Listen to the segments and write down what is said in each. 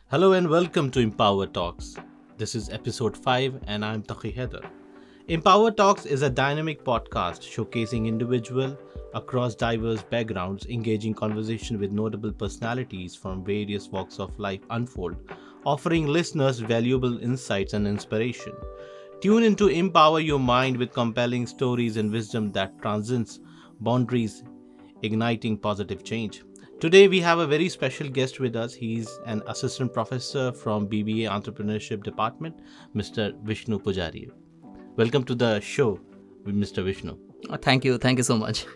Hello and welcome to Empower Talks. This is episode 5 and I'm Taqi Heather. Empower Talks is a dynamic podcast showcasing individuals across diverse backgrounds, engaging conversation with notable personalities from various walks of life unfold, offering listeners valuable insights and inspiration. Tune in to empower your mind with compelling stories and wisdom that transcends boundaries, igniting positive change. Today we have a very special guest with us. He's an assistant professor from BBA Entrepreneurship Department, Mr. Vishnu Pujari. Welcome to the show, Mr. Vishnu. Thank you so much.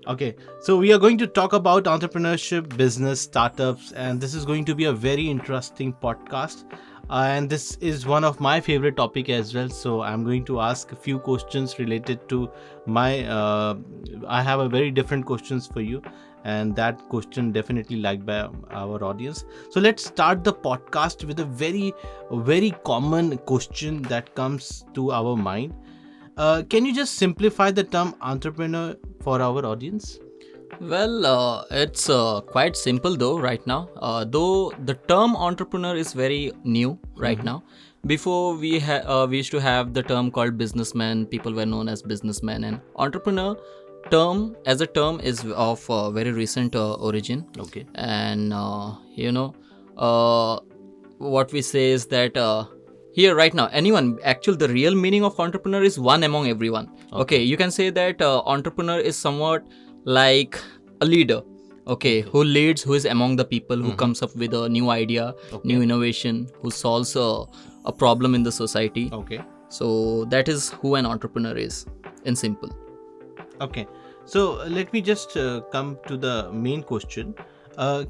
Okay, so we are going to talk about entrepreneurship, business, startups, and this is going to be a very interesting podcast. And this is one of my favorite topic as well. So I'm going to ask a few questions related to my. I have a very different questions for you, and that question definitely liked by our audience. So let's start the podcast with a very common question that comes to our mind. Can you just simplify the term entrepreneur for our audience? Well, it's quite simple though right now. Though the term entrepreneur is very new right now. Before we used to have the term called businessman. People were known as businessmen, and entrepreneur term as a term is of very recent origin. Okay. And what we say is that here right now, the real meaning of entrepreneur is one among everyone. Okay, you can say that entrepreneur is somewhat like a leader, who leads, who is among the people, who comes up with a new idea, new innovation, who solves a problem in the society. Okay. So that is who an entrepreneur is in simple. Okay, so let me just come to the main question.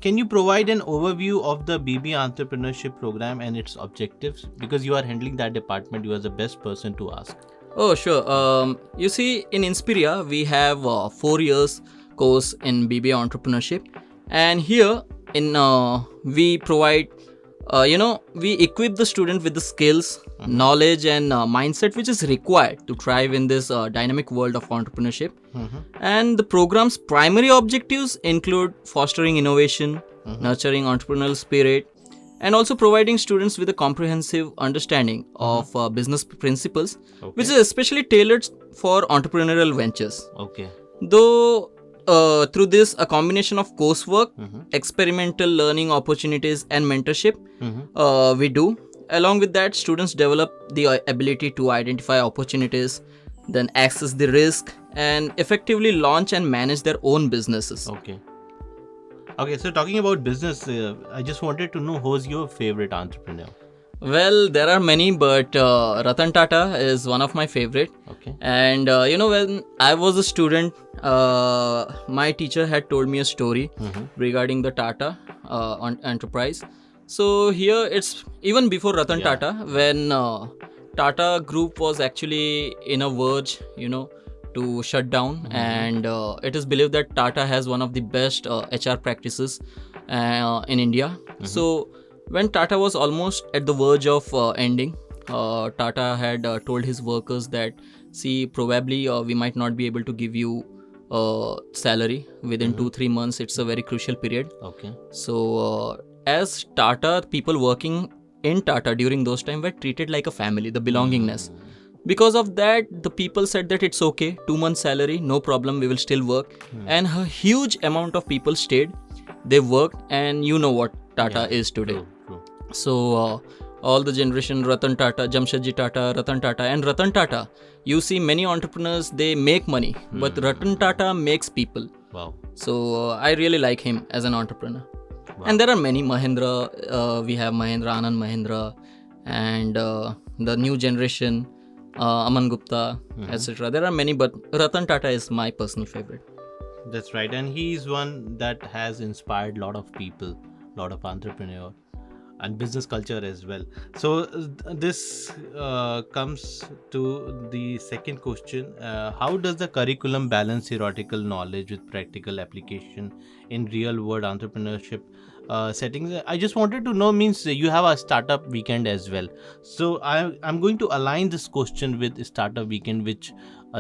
Can you provide an overview of the BB Entrepreneurship Program and its objectives? Because you are handling that department, you are the best person to ask. Oh, sure. You see, in Inspiria, we have 4 years course in BBA Entrepreneurship. And here, we provide, we equip the student with the skills, knowledge and mindset which is required to thrive in this dynamic world of entrepreneurship. And the program's primary objectives include fostering innovation, nurturing entrepreneurial spirit, and also providing students with a comprehensive understanding of business principles, which is especially tailored for entrepreneurial ventures. Okay. Though through this, a combination of coursework, experimental learning opportunities, and mentorship we do. Along with that, students develop the ability to identify opportunities, then access the risk, and effectively launch and manage their own businesses. Okay, so talking about business, I just wanted to know who's your favorite entrepreneur? Well, there are many, but Ratan Tata is one of my favorite. Okay. And when I was a student, my teacher had told me a story regarding the Tata enterprise. So here it's even before Ratan Tata, when Tata Group was actually in a verge, to shut down, and it is believed that Tata has one of the best HR practices in India. So when Tata was almost at the verge of ending, Tata had told his workers that, see, probably we might not be able to give you salary within 2-3 months. It's a very crucial period. Okay. So as Tata, people working in Tata during those times were treated like a family, the belongingness. Because of that, the people said that it's okay, 2 months salary, no problem, we will still work. And a huge amount of people stayed, they worked, and you know what Tata is today. True. So all the generation, Ratan Tata, Jamshedji Tata, Ratan Tata, and Ratan Tata, you see many entrepreneurs, they make money, but Ratan Tata makes people. Wow. So I really like him as an entrepreneur. Wow. And there are many Mahindra, we have Mahindra, Anand Mahindra, and the new generation, Aman Gupta, etc. There are many, but Ratan Tata is my personal favorite. That's right, and he's one that has inspired a lot of people, a lot of entrepreneurs, and business culture as well. So this comes to the second question. How does the curriculum balance theoretical knowledge with practical application in real world entrepreneurship settings? I just wanted to know, means you have a startup weekend as well. So I'm going to align this question with startup weekend, which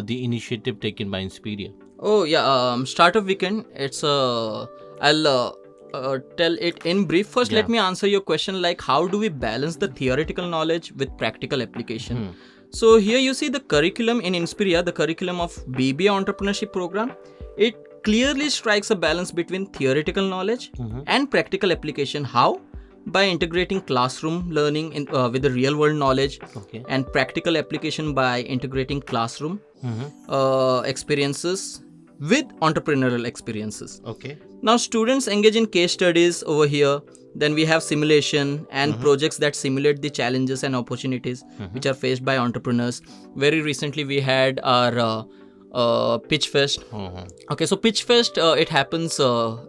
the initiative taken by Inspiria. Oh yeah, startup weekend. It's I'll tell it in brief. First, Yeah. let me answer your question, like how do we balance the theoretical knowledge with practical application? So here you see the curriculum in Inspiria, the curriculum of BBA Entrepreneurship Program. It clearly strikes a balance between theoretical knowledge and practical application. How? By integrating classroom learning with the real world knowledge, Okay. and practical application by integrating classroom experiences with entrepreneurial experiences. Okay. Now students engage in case studies over here. Then we have simulation and projects that simulate the challenges and opportunities which are faced by entrepreneurs. Very recently we had our Pitchfest. Okay, so Pitchfest, it happens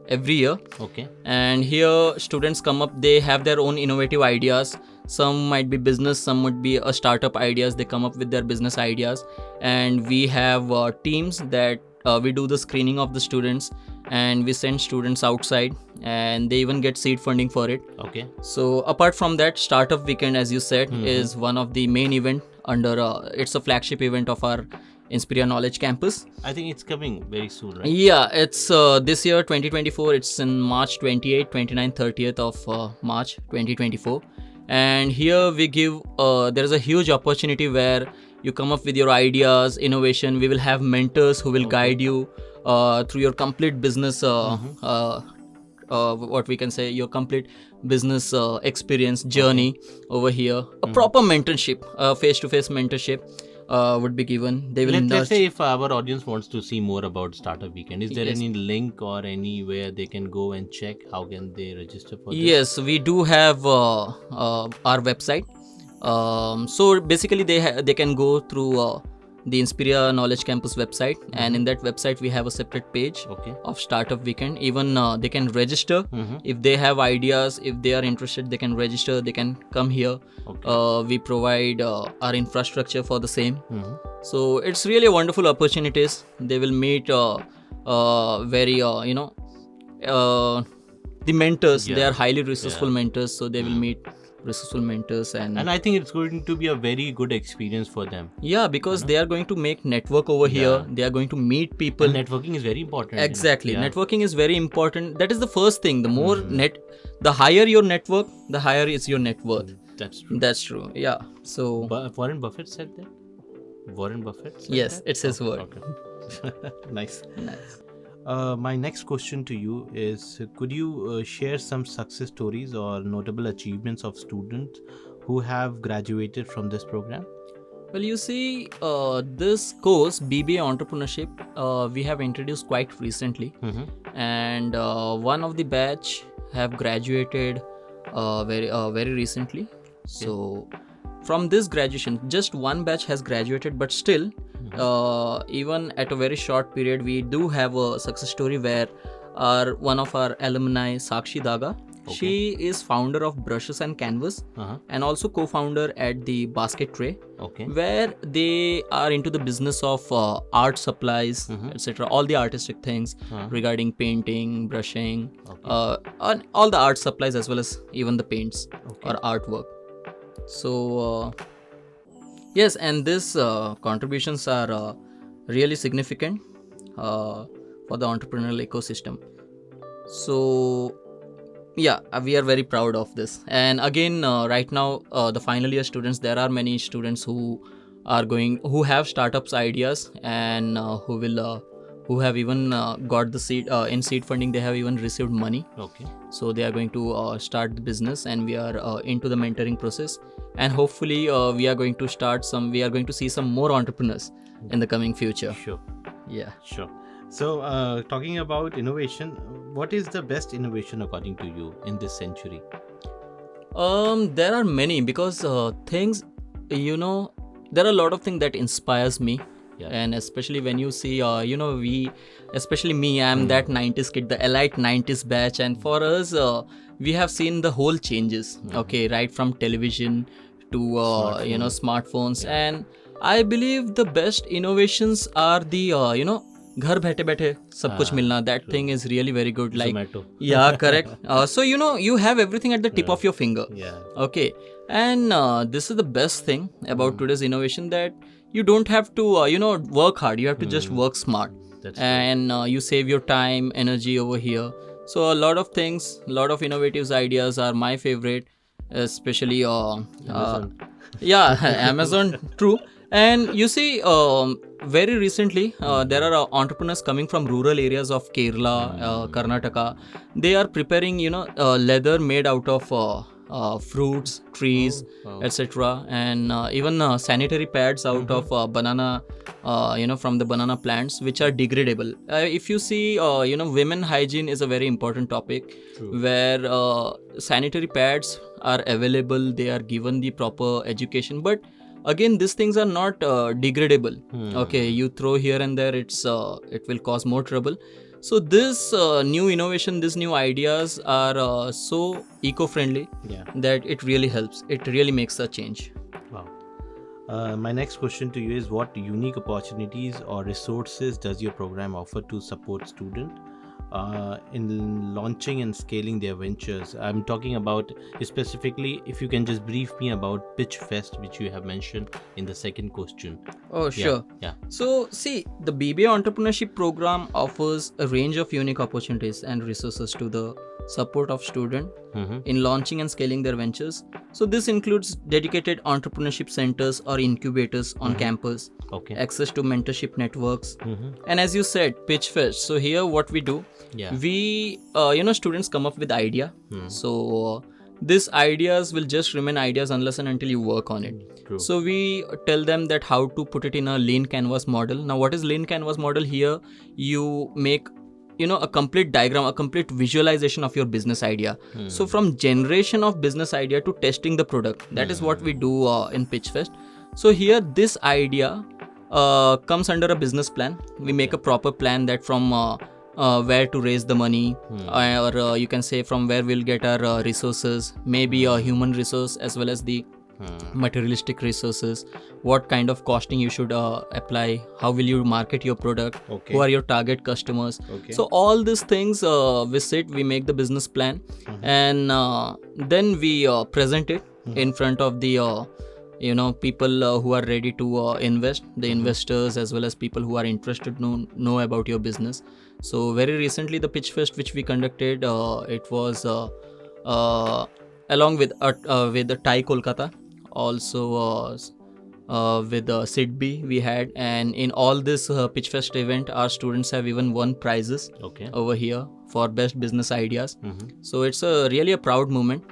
every year. Okay. And here students come up, they have their own innovative ideas. Some might be business, some would be a startup ideas. They come up with their business ideas, and we have teams that we do the screening of the students, and we send students outside, and they even get seed funding for it. Okay. So apart from that, Startup Weekend, as you said, is one of the main event under it's a flagship event of our Inspiria Knowledge Campus. I think it's coming very soon, right? Yeah, it's this year 2024. It's in March 28th, 29th, 30th of March 2024. And here we give there is a huge opportunity where you come up with your ideas, innovation. We will have mentors who will guide you through your complete business what we can say, your complete business experience journey over here. A proper mentorship, face-to-face mentorship would be given. They will Let's say if our audience wants to see more about Startup Weekend, is there any link or anywhere they can go and check? How can they register for this? Yes, we do have our website. So basically they can go through the Inspiria Knowledge Campus website, and in that website we have a separate page of Startup Weekend. Even they can register if they have ideas. If they are interested, they can register, they can come here. We provide our infrastructure for the same. So it's really a wonderful opportunities. They will meet very the mentors. They are highly resourceful mentors, so they will meet resourceful mentors, and I think it's going to be a very good experience for them. Yeah, because they are going to make network over here. They are going to meet people. And networking is very important. Exactly. Networking is very important. That is the first thing. The more the higher your network, the higher is your net worth. That's true. That's true. Yeah. So Warren Buffett said that? Warren Buffett said yes, that? it's his word. Okay. Nice. Nice. My next question to you is, could you share some success stories or notable achievements of students who have graduated from this program? Well, you see, this course, BBA Entrepreneurship, we have introduced quite recently. And one of the batch have graduated very recently. So from this graduation, just one batch has graduated, but still, even at a very short period, we do have a success story where one of our alumni, Sakshi Daga, she is founder of Brushes and Canvas, and also co-founder at the Basket Tray, where they are into the business of art supplies, etc. All the artistic things regarding painting, brushing, and all the art supplies, as well as even the paints or artwork. So yes, and these contributions are really significant for the entrepreneurial ecosystem. So yeah, we are very proud of this. And again, right now, the final year students, there are many students who have startups ideas, and who have even got the seed in seed funding. They have even received money. So they are going to start the business, and we are into the mentoring process. And hopefully, we are going to see some more entrepreneurs in the coming future. Sure. Yeah. Sure. So, talking about innovation, what is the best innovation according to you in this century? There are many, because things, there are a lot of things that inspires me. And especially when you see, especially me, I'm that 90s kid, the elite 90s batch. And for us, we have seen the whole changes, right from television to, smartphones. And I believe the best innovations are the, घर बैठे बैठे सब कुछ मिलना. That thing is really very good. Like Zomato. Yeah, correct. So you have everything at the tip of your finger. Okay. And this is the best thing about today's innovation, that you don't have to work hard. You have to just work smart. That's and you save your time, energy over here. So a lot of things, a lot of innovative ideas are my favorite, especially Amazon. yeah, Amazon, true. And you see, very recently, there are entrepreneurs coming from rural areas of Kerala, Karnataka. They are preparing, leather made out of fruits, trees, Oh, wow. etc. And even sanitary pads out of banana, from the banana plants, which are degradable. If you see, women hygiene is a very important topic. True. Where sanitary pads are available, they are given the proper education, but again these things are not degradable. Okay, you throw here and there, it will cause more trouble. So this new innovation, these new ideas are so eco-friendly Yeah. that it really helps, it really makes a change. Wow. My next question to you is, what unique opportunities or resources does your program offer to support students in launching and scaling their ventures? I'm talking about specifically, if you can just brief me about Pitchfest, which you have mentioned in the second question. Oh, sure. Yeah. So, see, the BBA Entrepreneurship Program offers a range of unique opportunities and resources to the support of students in launching and scaling their ventures. So, this includes dedicated entrepreneurship centers or incubators on campus, Okay. access to mentorship networks, and as you said, Pitchfest. So, here what we do, we, students come up with idea. So, these ideas will just remain ideas unless and until you work on it. True. So we tell them that how to put it in a lean canvas model. Now what is lean canvas model? Here you make a complete diagram, a complete visualization of your business idea. So from generation of business idea to testing the product, that is what we do in Pitchfest. So here this idea comes under a business plan. We make a proper plan that from where to raise the money, or you can say from where we'll get our resources, maybe a human resource as well as the materialistic resources, what kind of costing you should apply, how will you market your product, who are your target customers. So all these things we sit, we make the business plan, and then we present it in front of the people who are ready to invest, the investors as well as people who are interested to know about your business. So very recently the Pitchfest which we conducted, it was along with the Thai Kolkata, also with SIDBI we had, and in all this Pitchfest event our students have even won prizes over here for best business ideas. So it's really a proud moment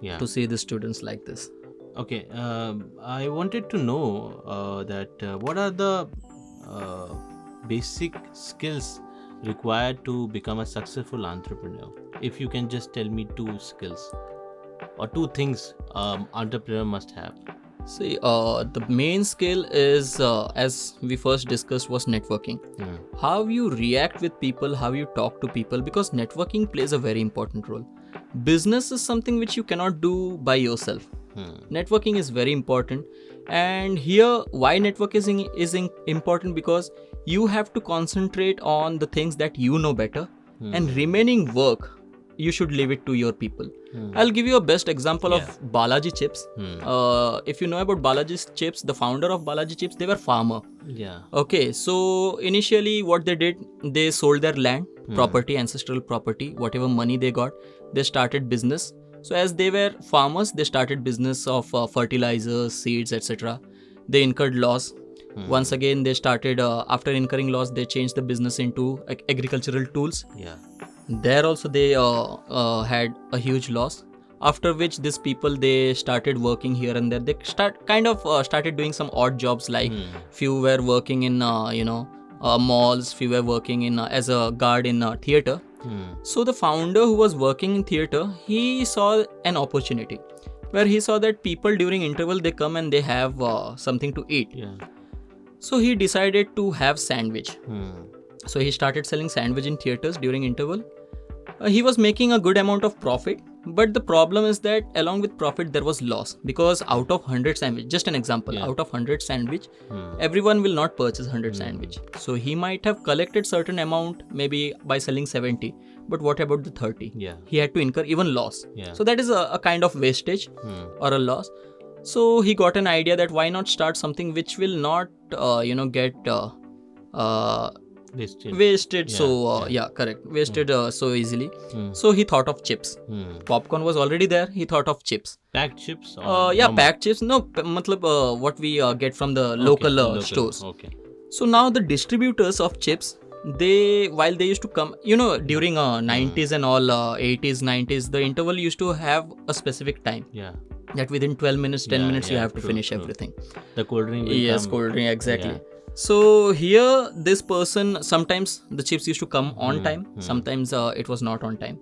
to see the students like this. Okay, I wanted to know that what are the basic skills required to become a successful entrepreneur? If you can just tell me 2 skills or 2 things entrepreneur must have. See, the main skill is, as we first discussed, was networking. How you react with people, how you talk to people, because networking plays a very important role. Business is something which you cannot do by yourself. Networking is very important, and here why networking is important, because you have to concentrate on the things that you know better, and remaining work you should leave it to your people. I'll give you a best example of Balaji Chips. If you know about Balaji Chips, the founder of Balaji Chips, they were farmer. Okay, so initially what they did, they sold their land, property, ancestral property, whatever money they got, they started business. So as they were farmers, they started business of fertilizers, seeds, etc. They incurred loss. Once again, they started, after incurring loss, they changed the business into agricultural tools. There also they had a huge loss. After which these people, they started working here and there. They started doing some odd jobs, like few were working in malls, few were working in as a guard in a theater. So the founder who was working in theater, he saw an opportunity where he saw that people during interval, they come and they have something to eat. So he decided to have sandwich. So he started selling sandwich in theaters during interval. He was making a good amount of profit, but the problem is that along with profit there was loss, because out of 100 sandwich, just an example, out of 100 sandwich, everyone will not purchase 100 sandwich. So he might have collected certain amount maybe by selling 70, but what about the 30? He had to incur even loss. So that is a kind of wastage or a loss. So he got an idea that why not start something which will not get wasted. Wasted so easily. So he thought of chips. Popcorn was already there. He thought of chips. Packed chips? Or Packed chips. No, what we get from the local stores. Okay. So now the distributors of chips, while they used to come, during 90s and all, 80s, 90s, the interval used to have a specific time. Yeah. That within 12 minutes, 10 minutes, you have to finish everything. The cold drink will Yes, come. cold drink, exactly. Yeah. So here, this person, sometimes the chips used to come on time, sometimes it was not on time.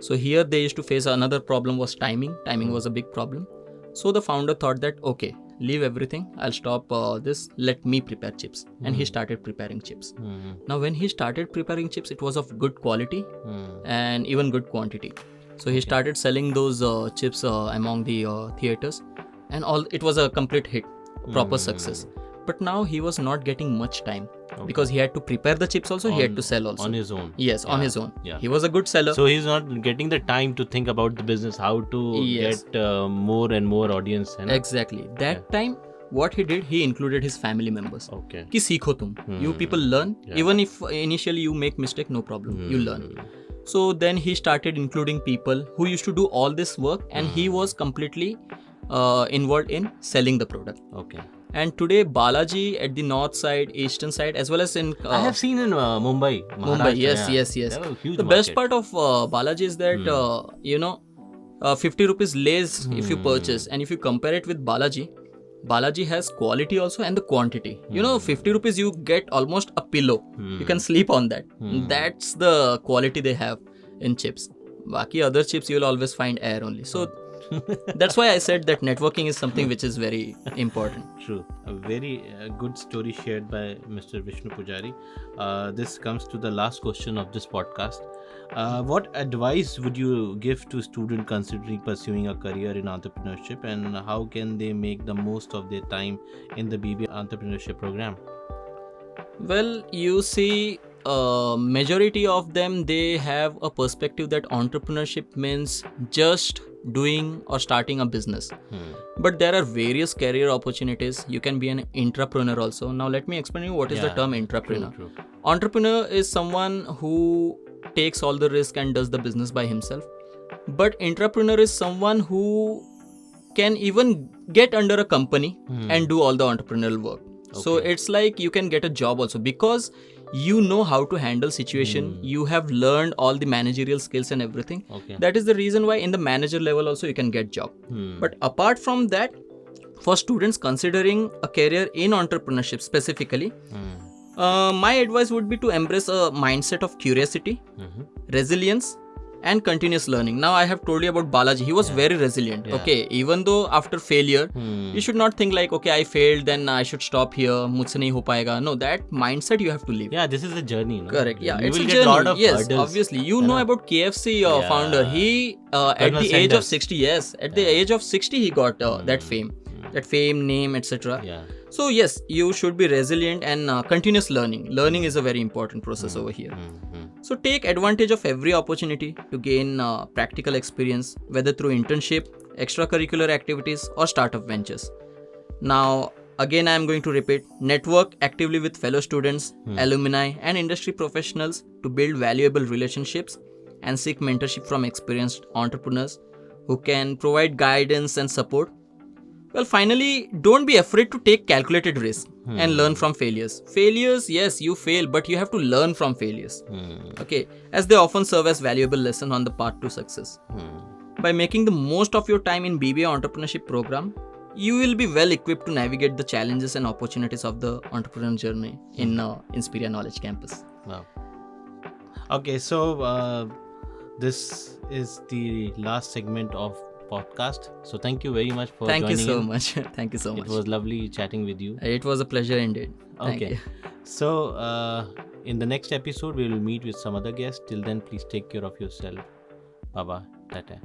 So here they used to face another problem was timing. Timing was a big problem. So the founder thought that, okay, leave everything, I'll stop this, let me prepare chips. And he started preparing chips. Now when he started preparing chips, it was of good quality and even good quantity. So he started selling those chips among the theaters, and it was a complete hit, proper success. But now he was not getting much time because he had to prepare the chips also, he had to sell also. On his own. Yes, on his own. Yeah. He was a good seller. So he's not getting the time to think about the business, how to get more and more audience. Exactly. That time, what he did, he included his family members. Okay. Ki seekho tum. You people learn. Even if initially you make mistake, no problem. You learn. So then he started including people who used to do all this work, and he was completely involved in selling the product. Okay. And today Balaji at the north side, eastern side, as well as in I have seen in Mumbai. Mumbai, yes. They have a huge The best part of Balaji is that 50 rupees less if you purchase, and if you compare it with Balaji has quality also and the quantity. 50 rupees you get almost a pillow. You can sleep on that. That's the quality they have in chips. Baki other chips you will always find air only. So that's why I said that networking is something which is very important. True. A very good story shared by Mr. Vishnu Pujari. This comes to the last question of this podcast. What advice would you give to students considering pursuing a career in entrepreneurship, and how can they make the most of their time in the BBA Entrepreneurship Program? Well, you see, majority of them, they have a perspective that entrepreneurship means just doing or starting a business. But there are various career opportunities. You can be an intrapreneur also. Now let me explain you what is the term intrapreneur. True. Entrepreneur is someone who takes all the risk and does the business by himself. But intrapreneur is someone who can even get under a company and do all the entrepreneurial work. So it's like you can get a job also because you know how to handle situation. You have learned all the managerial skills and everything. That is the reason why in the manager level also you can get job. But apart from that, for students considering a career in entrepreneurship specifically, my advice would be to embrace a mindset of curiosity, resilience, and continuous learning. Now I have told you about Balaji. He was very resilient. Okay, even though after failure, you should not think like, okay, I failed, then I should stop here. Mujhse nahi ho payega. No, that mindset you have to live. Yeah, this is a journey. No? Correct. Yeah, you it's will a get journey. Lot of Yes, hurdles. obviously. You know about KFC founder. He at the age of 60. Yes, at the age of 60, he got that fame, name, etc. Yeah. So yes, you should be resilient and continuous learning. Learning is a very important process over here. So take advantage of every opportunity to gain practical experience, whether through internship, extracurricular activities, or startup ventures. Now, again, I am going to repeat, network actively with fellow students, alumni, and industry professionals to build valuable relationships and seek mentorship from experienced entrepreneurs who can provide guidance and support. Well, finally, don't be afraid to take calculated risks and learn from failures. Failures, yes, you fail, but you have to learn from failures. Okay, as they often serve as valuable lessons on the path to success. By making the most of your time in BBA Entrepreneurship Program, you will be well equipped to navigate the challenges and opportunities of the entrepreneurial journey in Inspiria Knowledge Campus. Wow. Okay, so this is the last segment of podcast. So thank you very much for joining. Thank you so much. Thank you so much. It was lovely chatting with you. It was a pleasure indeed. Thank Okay. you. So in the next episode, we will meet with some other guests. Till then, please take care of yourself. Bye bye. Tata.